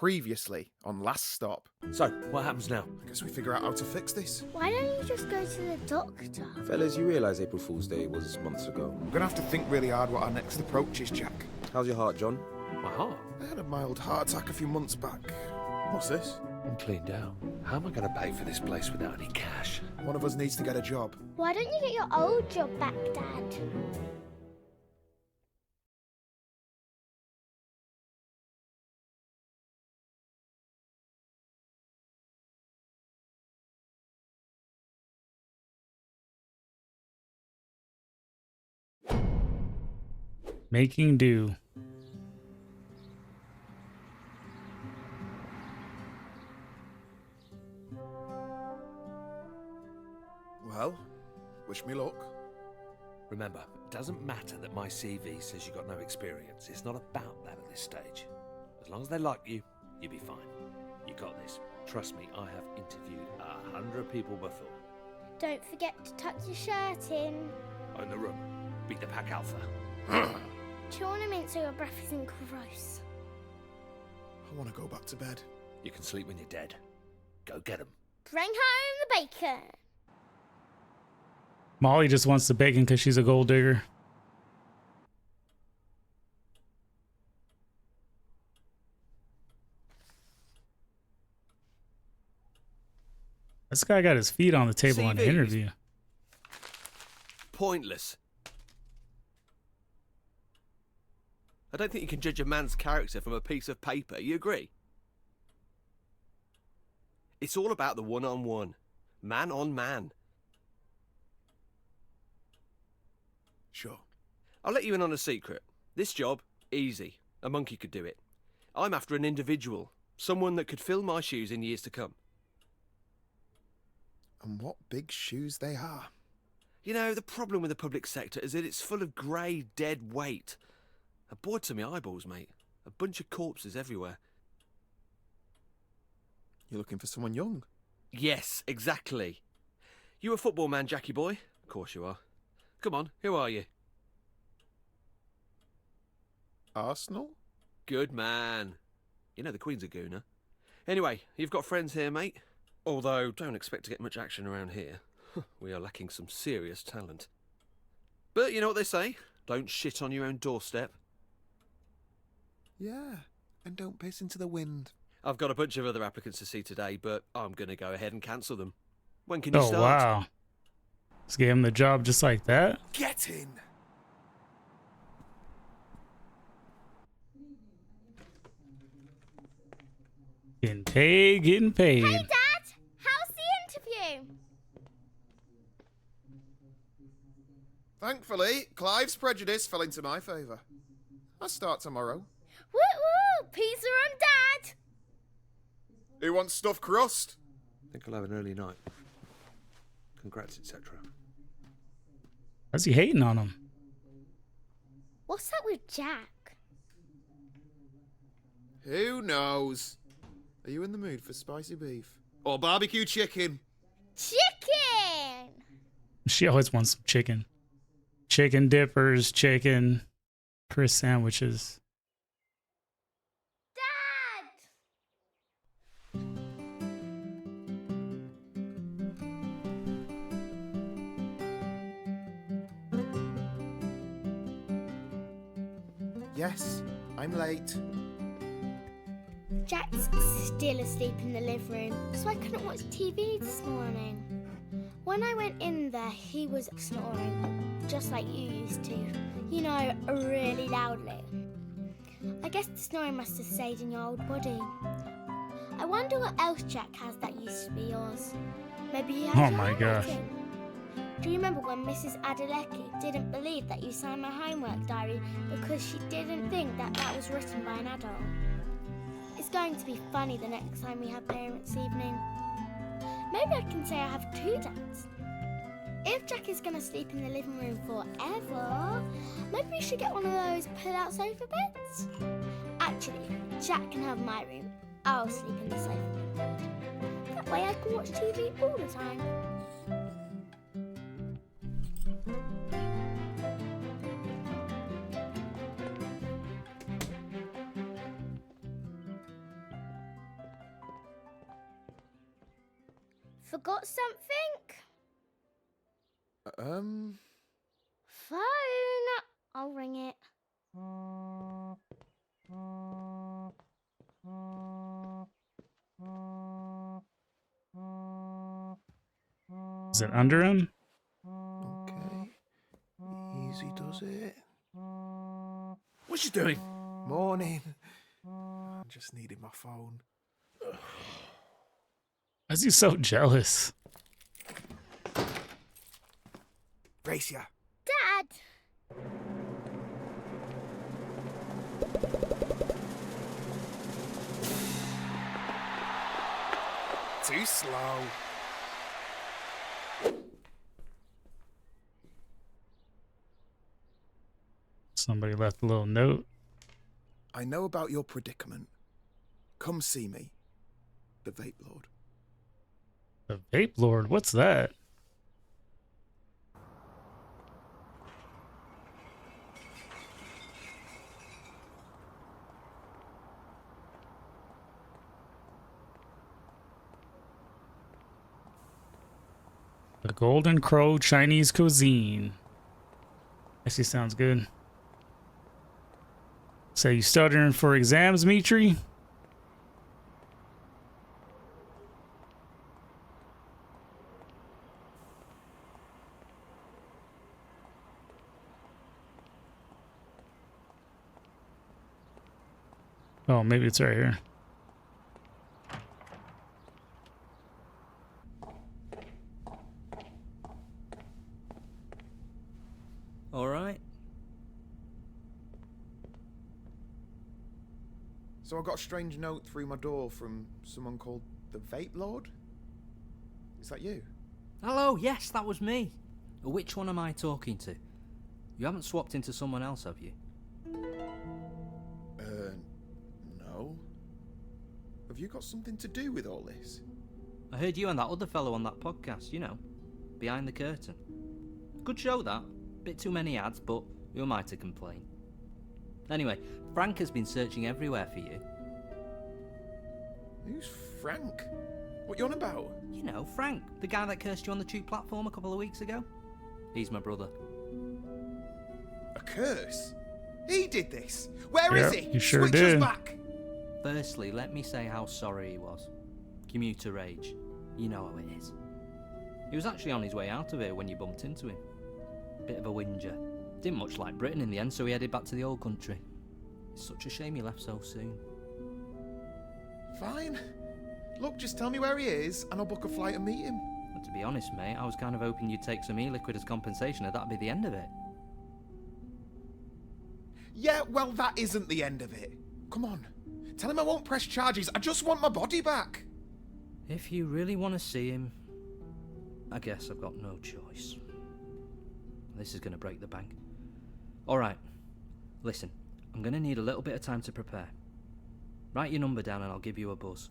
Previously on Last Stop. So, what happens now? I guess we figure out how to fix this. Why don't you just go to the doctor? Fellas, you realise April Fool's Day was months ago. We're gonna have to think really hard what our next approach is, Jack. How's your heart, John? My heart? I had a mild heart attack a few months back. What's this? I'm cleaned out. How am I going to pay for this place without any cash? One of us needs to get a job. Why don't you get your old job back, Dad? Making do. Well, wish me luck. Remember, it doesn't matter that my CV says you got no experience. It's not about that at this stage. As long as they like you, you'll be fine. You got this. Trust me, I have interviewed 100 people before. Don't forget to tuck your shirt in. Own the room. Beat the pack alpha. Chew on a mint so your breath isn't gross. I want to go back to bed. You can sleep when you're dead. Go get 'em. Bring home the bacon. Molly just wants the bacon because she's a gold digger. This guy got his feet on the table on the CVs. interview. Pointless. I don't think you can judge a man's character from a piece of paper. You agree? It's all about the one-on-one. Man on man. Sure. I'll let you in on a secret. This job, easy. A monkey could do it. I'm after an individual. Someone that could fill my shoes in years to come. And what big shoes they are. You know, the problem with the public sector is that it's full of grey, dead weight. A bore to my eyeballs, mate. A bunch of corpses everywhere. You're looking for someone young? Yes, exactly. You a football man, Jackie boy? Of course you are. Come on, who are you? Arsenal? Good man. You know the Queen's a gooner. Anyway, you've got friends here, mate. Although, don't expect to get much action around here. We are lacking some serious talent. But you know what they say? Don't shit on your own doorstep. Yeah, and don't piss into the wind. I've got a bunch of other applicants to see today, but I'm going to go ahead and cancel them. When can you Oh, start? wow. Let's give him the job just like that. Get in! Getting paid, getting paid. Hey, Dad! How's the interview? Thankfully, Clive's prejudice fell into my favour. I start tomorrow. Woo woo! Pizza on Dad! Who wants stuffed crust? I think I'll have an early night. Congrats, etc. Why's he hating on him? What's that with Jack? Who knows? Are you in the mood for spicy beef? Or barbecue chicken? Chicken! She always wants some chicken. Chicken dippers, chicken, Chris sandwiches. Dad! Yes, I'm late. Jack's still asleep in the living room, so I couldn't watch TV this morning. When I went in there, he was snoring, just like you used to. You know, really loudly. I guess the snoring must have stayed in your old body. I wonder what else Jack has that used to be yours. Maybe he has Oh your my gosh. handwriting. Do you remember when Mrs. Adelecki didn't believe that you signed my homework diary because she didn't think that that was written by an adult? It's going to be funny the next time we have parents' evening. Maybe I can say I have two dads. If Jack is going to sleep in the living room forever, maybe we should get one of those pull-out sofa beds. Actually, Jack can have my room. I'll sleep in the sofa bed. That way I can watch TV all the time. Forgot something? Phone. I'll ring it. Is it under him? Okay. Easy does it. What's she doing? Morning. I just needed my phone. Why is he so jealous? Gracia. Dad! Too slow. Somebody left a little note. I know about your predicament. Come see me. The Vape Lord. The Vape Lord, what's that? The Golden Crow Chinese cuisine. Actually sounds good. So you studying for exams, Mitri? Oh, maybe it's right here. All right. So I got a strange note through my door from someone called the Vape Lord. Is that you? Hello, yes, that was me. Which one am I talking to? You haven't swapped into someone else, have you? No. Have you got something to do with all this? I heard you and that other fellow on that podcast, you know, Behind the Curtain. Good show, that. Bit too many ads, but who am I to complain? Anyway, Frank has been searching everywhere for you. Who's Frank? What you on about? You know, Frank, the guy that cursed you on the tube platform a couple of weeks ago. He's my brother. A curse? He did this? Where is Yep, he? he sure Switch did. us back! Firstly, let me say how sorry he was. Commuter rage. You know how it is. He was actually on his way out of here when you bumped into him. Bit of a whinger. Didn't much like Britain in the end, so he headed back to the old country. It's such a shame he left so soon. Fine. Look, just tell me where he is, and I'll book a flight and meet him. But to be honest, mate, I was kind of hoping you'd take some e-liquid as compensation, and that'd be the end of it. Yeah, well, that isn't the end of it. Come on. Tell him I won't press charges. I just want my body back. If you really want to see him, I guess I've got no choice. This is going to break the bank. Alright, listen, I'm going to need a little bit of time to prepare. Write your number down and I'll give you a buzz.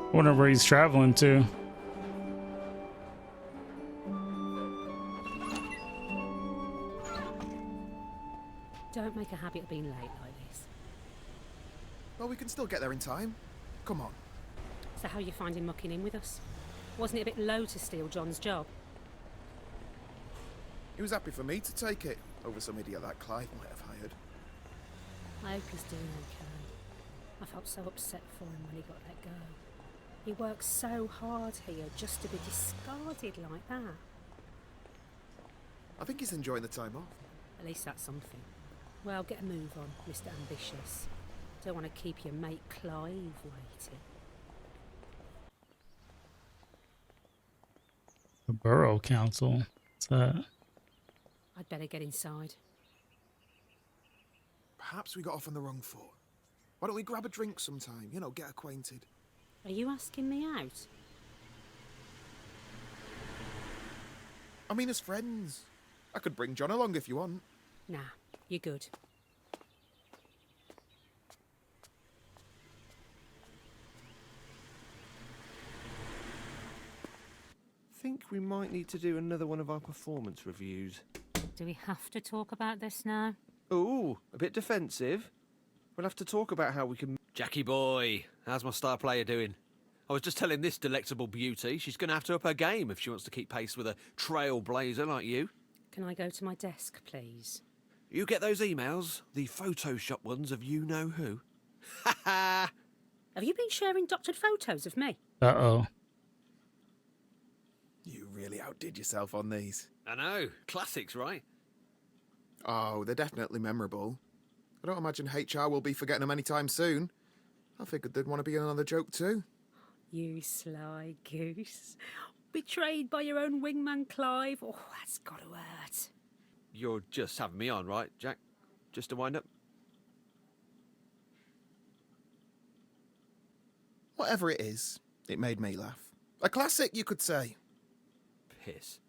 I wonder where he's traveling to. Don't make a habit of being late like this. Well, we can still get there in time. Come on. So how are you finding mucking in with us? Wasn't it a bit low to steal John's job? He was happy for me to take it over some idiot that Clive might have hired. I hope he's doing okay. I felt so upset for him when he got let go. He worked so hard here just to be discarded like that. I think he's enjoying the time off. At least that's something. Well, get a move on, Mr. Ambitious. Don't want to keep your mate Clive waiting. The Borough Council. What's that? I'd better get inside. Perhaps we got off on the wrong foot. Why don't we grab a drink sometime? You know, get acquainted. Are you asking me out? I mean, as friends. I could bring John along if you want. Nah, you're good. think we might need to do another one of our performance reviews. Do we have to talk about this now? Ooh, a bit defensive. We'll have to talk about how we can... Jackie boy, how's my star player doing? I was just telling this delectable beauty she's going to have to up her game if she wants to keep pace with a trailblazer like you. Can I go to my desk, please? You get those emails? The Photoshop ones of you-know-who? Ha ha! Have you been sharing doctored photos of me? Uh-oh. You really outdid yourself on these. I know. Classics, right? Oh, they're definitely memorable. I don't imagine HR will be forgetting them anytime soon. I figured they'd want to be in another joke too. You sly goose. Betrayed by your own wingman Clive. Oh, that's got to hurt. You're just having me on, right, Jack? Just to wind up? Whatever it is, it made me laugh. A classic, you could say. Piss.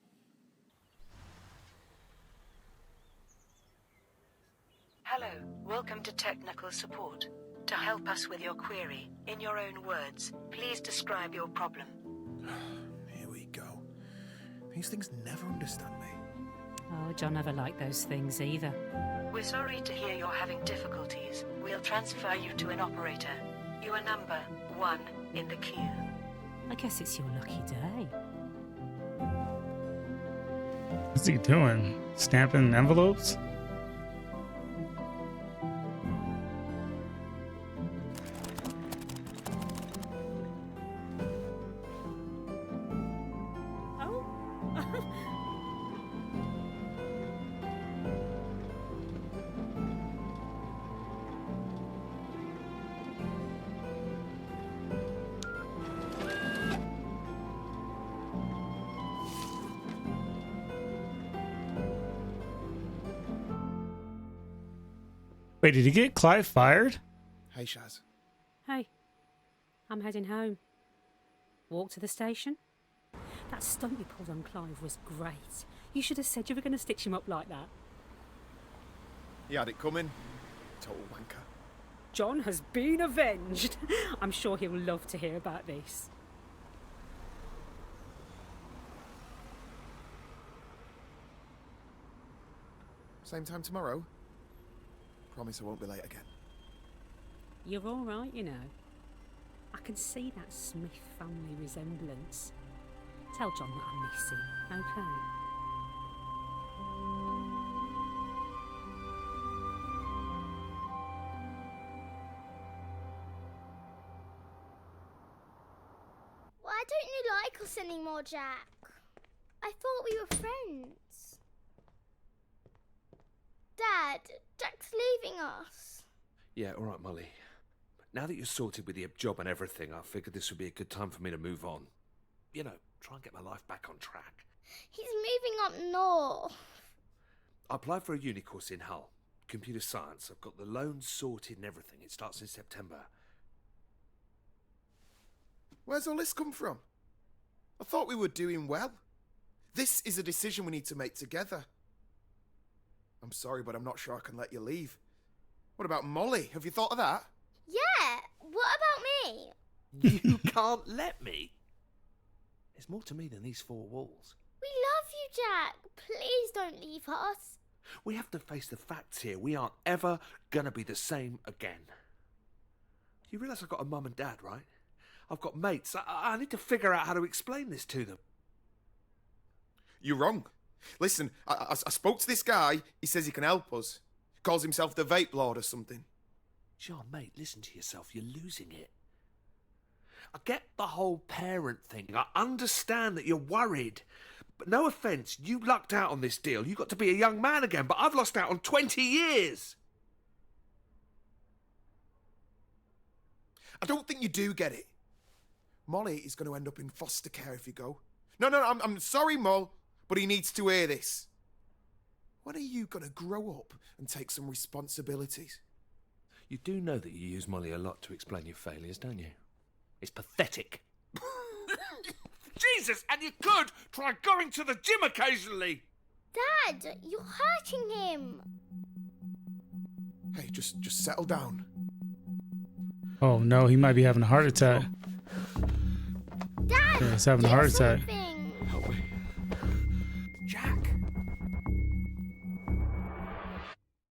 Hello, welcome to technical support. To help us with your query, in your own words, please describe your problem. Here we go. These things never understand me. Oh, John never liked those things either. We're sorry to hear you're having difficulties. We'll transfer you to an operator. You are number 1 in the queue. I guess it's your lucky day. What's he doing? Stamping envelopes? Oh? Wait, did he get Clive fired? Hey, Shaz. Hey, I'm heading home. Walk to the station? That stunt you pulled on Clive was great. You should have said you were going to stitch him up like that. He had it coming. Total wanker. John has been avenged. I'm sure he'll love to hear about this. Same time tomorrow? Promise I won't be late again. You're all right, you know. I can see that Smith family resemblance. Tell John that I miss him, okay? Why don't you like us anymore, Jack? I thought we were friends. Dad, Jack's leaving us. Yeah, all right, Molly. But now that you're sorted with the job and everything, I figured this would be a good time for me to move on. You know, try and get my life back on track. He's moving up north. I applied for a uni course in Hull. Computer science. I've got the loans sorted and everything. It starts in September. Where's all this come from? I thought we were doing well. This is a decision we need to make together. I'm sorry, but I'm not sure I can let you leave. What about Molly? Have you thought of that? Yeah, what about me? You can't let me. There's more to me than these four walls. We love you, Jack. Please don't leave us. We have to face the facts here. We aren't ever gonna be the same again. You realise I've got a mum and dad, right? I've got mates. I need to figure out how to explain this to them. You're wrong. Listen, I spoke to this guy. He says he can help us. Calls himself the Vape Lord or something. John, mate, listen to yourself. You're losing it. I get the whole parent thing. I understand that you're worried. But no offence, you lucked out on this deal. You got to be a young man again, but I've lost out on 20 years. I don't think you do get it. Molly is going to end up in foster care if you go. No, I'm sorry, Moll, but he needs to hear this. When are you going to grow up and take some responsibilities? You do know that you use Molly a lot to explain your failures, don't you? It's pathetic. Jesus, and you could try going to the gym occasionally. Dad, you're hurting him. Hey, just settle down. Oh no, he might be having a heart attack. Dad, Yeah, he's having a do heart attack. something.